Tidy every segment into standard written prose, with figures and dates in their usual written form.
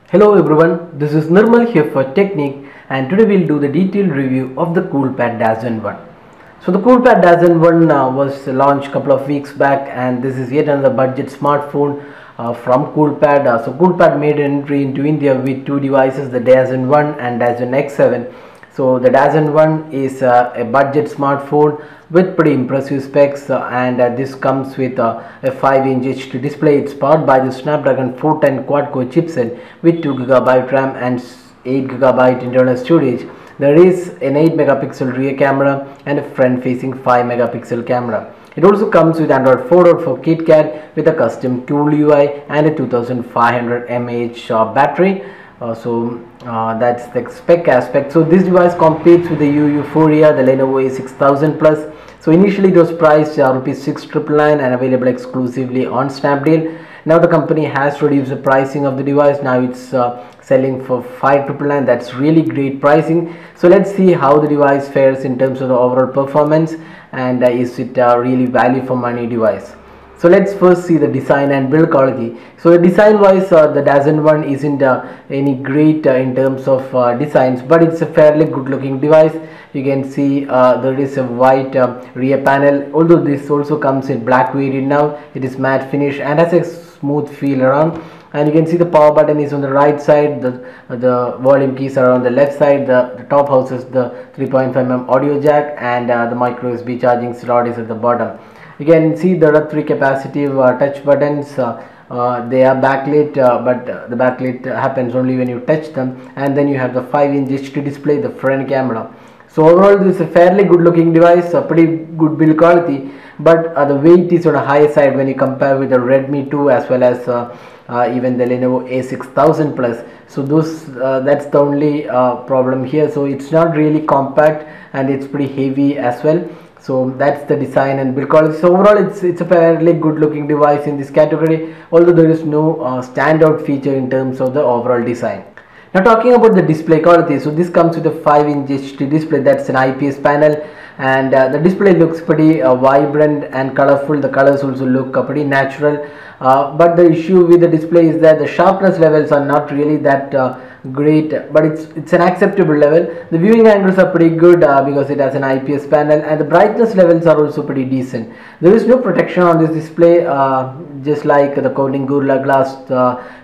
Hello everyone, this is Nirmal here for Technique, and today we'll do the detailed review of the Coolpad Dazen 1. So the Coolpad Dazen 1 was launched a couple of weeks back, and this is yet another budget smartphone from Coolpad. So Coolpad made an entry into India with two devices, the Dazen 1 and Dazen X7. So the Dazen 1 is a budget smartphone with pretty impressive specs, and this comes with a 5-inch HD display. It's powered by the Snapdragon 410 quad-core chipset with 2GB RAM and 8GB internal storage. There is an 8 megapixel rear camera and a front-facing 5 megapixel camera. It also comes with Android 4.4 KitKat with a custom Cool UI and a 2500 mAh battery. That's the spec aspect. So this device competes with the Euphoria, the Lenovo A6000 Plus. So initially it was priced rupees 6,999 and available exclusively on Snapdeal. Now the company has reduced the pricing of the device. Now it's selling for 5,999. That's really great pricing. So let's see how the device fares in terms of the overall performance, and is it a really value for money device. So let's first see the design and build quality. So design wise, the Dazen 1 isn't any great in terms of designs, but it's a fairly good looking device. You can see there is a white rear panel, although this also comes in black variant now. It is matte finish and has a smooth feel around. And you can see the power button is on the right side, the volume keys are on the left side, the top houses the 3.5mm audio jack, and the micro USB charging slot is at the bottom. You can see there are three capacitive touch buttons. They are backlit, but the backlit happens only when you touch them. And then you have the 5-inch HD display, the front camera. So overall this is a fairly good looking device, a pretty good build quality, but the weight is on a higher side when you compare with the Redmi 2 as well as even the Lenovo A6000 Plus. So that's the only problem here. So it's not really compact and it's pretty heavy as well. So that's the design and build quality. So overall it's a fairly good looking device in this category, although there is no standout feature in terms of the overall design. Now talking about the display quality, so this comes with a 5-inch HD display. That's an IPS panel, and the display looks pretty vibrant and colorful. The colors also look pretty natural, but the issue with the display is that the sharpness levels are not really that great, but it's an acceptable level. The viewing angles are pretty good because it has an IPS panel, and the brightness levels are also pretty decent. There is no protection on this display, just like the Corning Gorilla Glass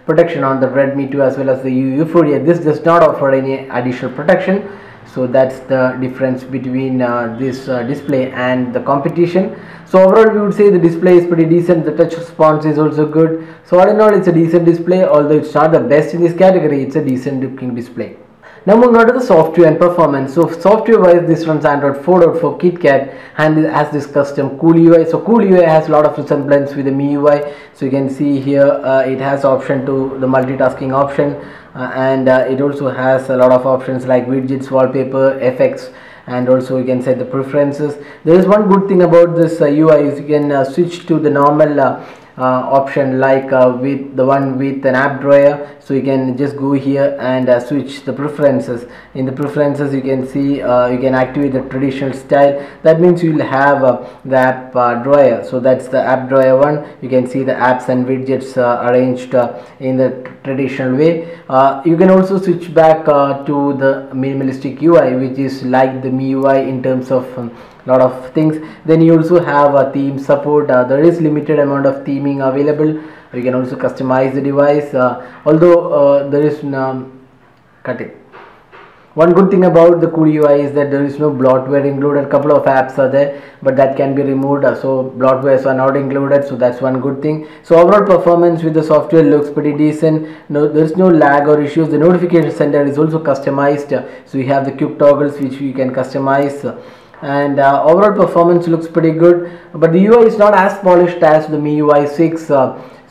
protection on the Redmi 2 as well as the Euphoria. This does not offer any additional protection. So that's the difference between this display and the competition. So overall we would say the display is pretty decent. The touch response is also good. So all in all it's a decent display, although it's not the best in this category. It's a decent looking display. Now moving on to the software and performance. So software wise, this runs Android 4.4 KitKat and it has this custom Cool UI. So Cool UI has a lot of resemblance with the MIUI. So you can see here it has option to the multitasking option, and it also has a lot of options like widgets, wallpaper, effects, and also you can set the preferences. There is one good thing about this UI is you can switch to the normal option like with the one with an app drawer. So you can just go here and switch the preferences. In the preferences you can see you can activate the traditional style. That means you will have the app drawer. So that's the app drawer one. You can see the apps and widgets arranged in the traditional way. You can also switch back to the minimalistic UI, which is like the MIUI in terms of lot of things. Then you also have a theme support. There is limited amount of theming available. You can also customize the device, although there is cut it. One good thing about the Cool UI is that there is no bloatware included. A couple of apps are there, but that can be removed, so bloatwares are not included. So that's one good thing. So overall performance with the software looks pretty decent. No, there is no lag or issues. The notification center is also customized, so you have the quick toggles which you can customize. And overall performance looks pretty good, but the UI is not as polished as the MIUI 6.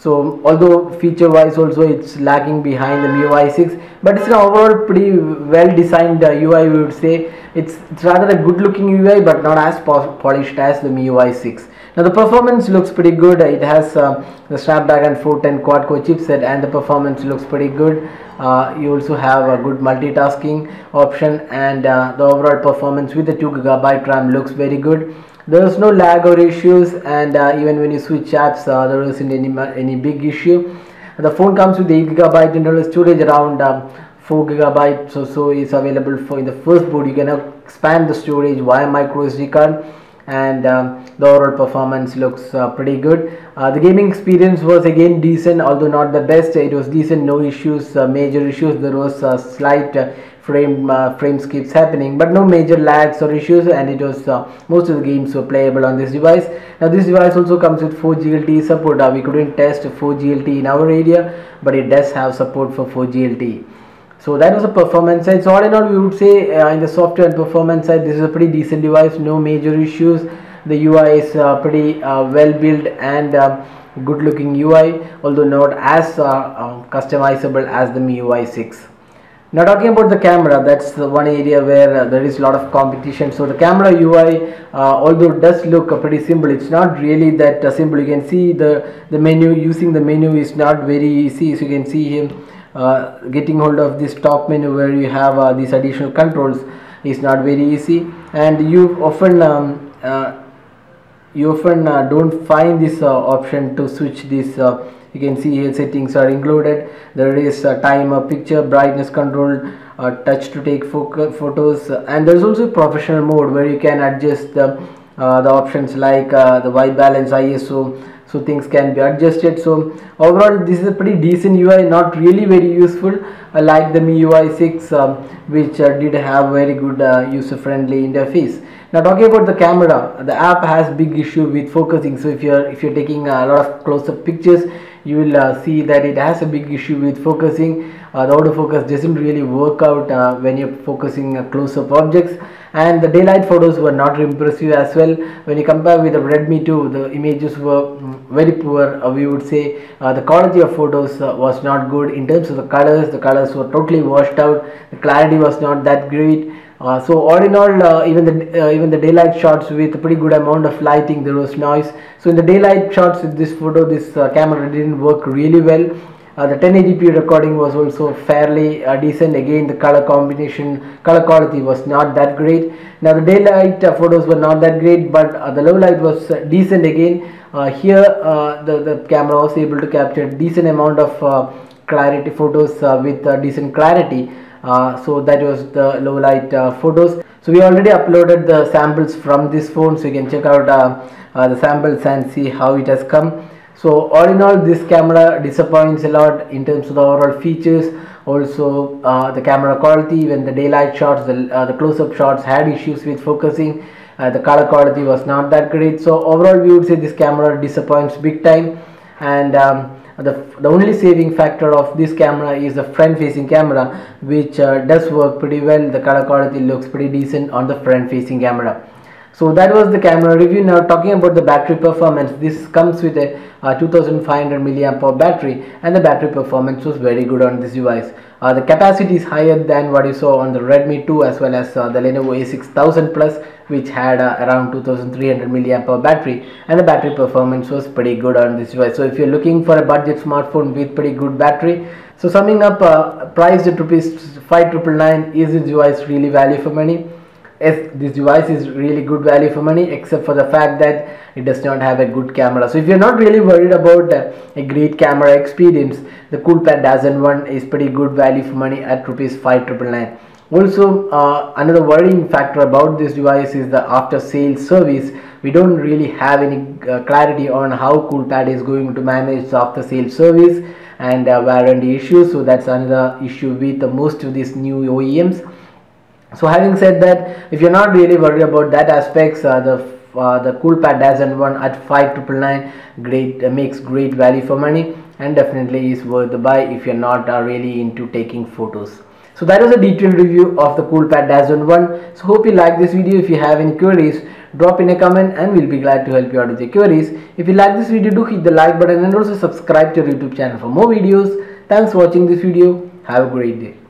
So although feature wise also it's lagging behind the MIUI 6, but it's an overall pretty well designed UI. We would say it's rather a good looking UI, but not as polished as the MIUI 6. Now the performance looks pretty good. It has the Snapdragon 410 quad-core chipset, and the performance looks pretty good. You also have a good multitasking option, and the overall performance with the 2GB RAM looks very good. There is no lag or issues, and even when you switch apps there isn't any big issue. The phone comes with 8GB internal storage, around 4GB or so is available for in the first boot. You can now expand the storage via micro SD card, and the overall performance looks pretty good. The gaming experience was again decent, although not the best. It was decent, no issues, major issues. There was slight frame skips happening, but no major lags or issues, and it was most of the games were playable on this device. Now this device also comes with 4G LTE support. We couldn't test 4G LTE in our area, but it does have support for 4G LTE. So that was the performance side. So all in all, we would say in the software and performance side, this is a pretty decent device, no major issues. The UI is pretty well built and good looking UI, although not as customizable as the MIUI 6. Now talking about the camera, that's the one area where there is a lot of competition. So the camera UI, although it does look pretty simple, it's not really that simple. You can see the menu, using the menu is not very easy. So you can see here, getting hold of this top menu where you have these additional controls is not very easy, and you often don't find this option to switch this. You can see here settings are included. There is timer, picture brightness control, touch to take photos, and there is also professional mode where you can adjust the options like the white balance, ISO, so things can be adjusted. So overall, this is a pretty decent UI, not really very useful like the MIUI 6, which did have very good user-friendly interface. Now talking about the camera, the app has big issue with focusing. So if you're taking a lot of close-up pictures, you will see that it has a big issue with focusing. The autofocus doesn't really work out when you're focusing close-up objects, and the daylight photos were not impressive as well. When you compare with the Redmi 2, the images were very poor. We would say the quality of photos was not good. In terms of the colors were totally washed out. The clarity was not that great. So all in all, even the daylight shots with a pretty good amount of lighting, there was noise. So in the daylight shots with this photo, this camera didn't work really well. The 1080p recording was also fairly decent. Again, the color quality was not that great. Now the daylight photos were not that great, but the low light was decent. Again, here the camera was able to capture decent amount of clarity photos with decent clarity. So that was the low light photos. So we already uploaded the samples from this phone, so you can check out the samples and see how it has come. So all in all, this camera disappoints a lot in terms of the overall features. Also the camera quality, even the daylight shots, the close-up shots had issues with focusing. The color quality was not that great. So overall, we would say this camera disappoints big time, and the only saving factor of this camera is the front facing camera, which does work pretty well. The color quality looks pretty decent on the front facing camera. So that was the camera review. Now talking about the battery performance, this comes with a 2500 mAh battery, and the battery performance was very good on this device. The capacity is higher than what you saw on the Redmi 2 as well as the Lenovo A6000 Plus, which had around 2300 mAh battery, and the battery performance was pretty good on this device. So if you're looking for a budget smartphone with pretty good battery, so summing up, priced at ₹5,999, is this device really value for money? Yes, this device is really good value for money, except for the fact that it does not have a good camera. So if you're not really worried about a great camera experience, the Coolpad Dazen 1 is pretty good value for money at ₹5,999. Also, another worrying factor about this device is the after sales service. We don't really have any clarity on how Coolpad is going to manage the after sales service and warranty issues. So that's another issue with most of these new OEMs. So having said that, if you're not really worried about that aspects, the Coolpad Dazen 1 at $5,999 makes great value for money, and definitely is worth the buy if you're not really into taking photos. So that was a detailed review of the Coolpad Dazen 1. So hope you like this video. If you have any queries, drop in a comment and we'll be glad to help you out with your queries. If you like this video, do hit the like button and also subscribe to our YouTube channel for more videos. Thanks for watching this video. Have a great day.